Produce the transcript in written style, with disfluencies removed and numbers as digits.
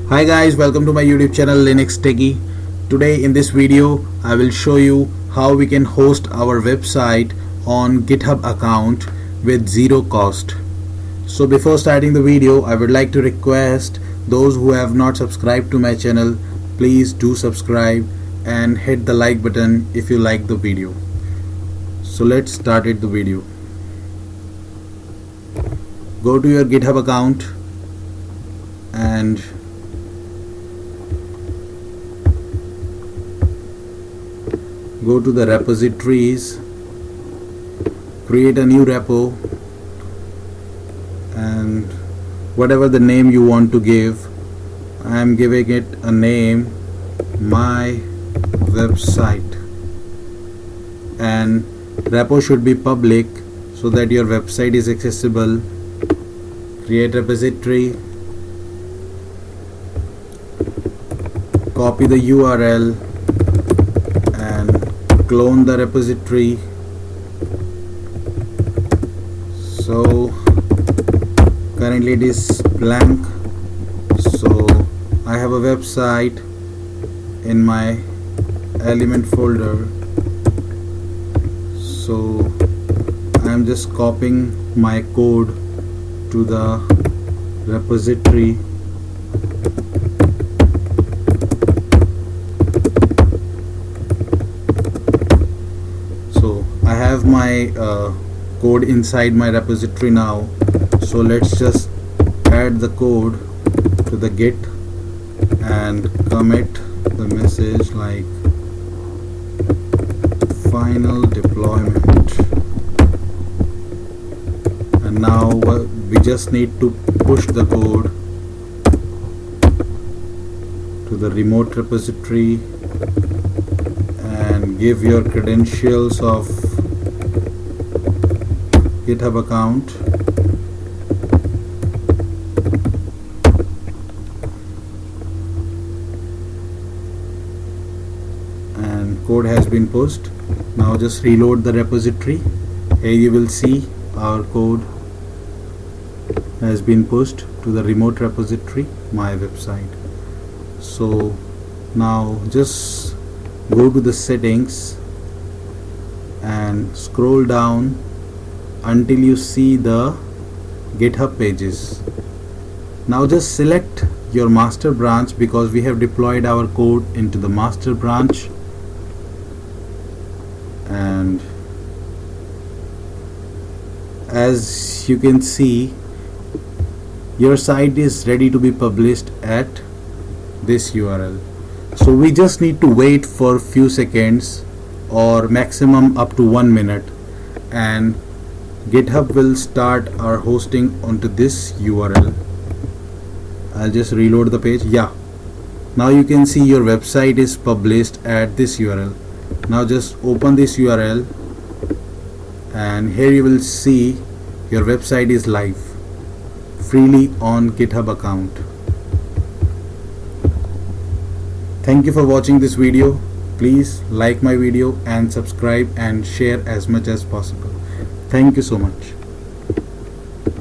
Hi guys, welcome to my YouTube channel Linux Techie. Today in this video I will show you how we can host our website on GitHub account with zero cost. So before starting the video, I would like to request those who have not subscribed to my channel, please do subscribe and hit the like button if you like the video. So let's start the video. Go to your GitHub account and go to the repositories, create a new repo, and whatever the name you want to give, I am giving it a name, my website, and repo should be public so that your website is accessible. Create repository, copy the URL and clone the repository. So currently it is blank, so I have a website in my element folder, so I am just copying my code to the repository. So I have my code inside my repository now, so let's just add the code to the git and commit the message like final deployment. And now we just need to push the code to the remote repository and give your credentials of GitHub account. And code has been pushed. Now just reload the repository. Here you will see our code has been pushed to the remote repository, my website. So now just go to the settings and scroll down until you see the GitHub pages. Now just select your master branch because we have deployed our code into the master branch, and as you can see, your site is ready to be published at this URL. So we just need to wait for few seconds or maximum up to 1 minute, and GitHub will start our hosting onto this URL. I'll just reload the page. Yeah, now you can see your website is published at this URL. Now just open this URL and here you will see your website is live freely on GitHub account. Thank you for watching this video. Please like my video and subscribe and share as much as possible. Thank you so much.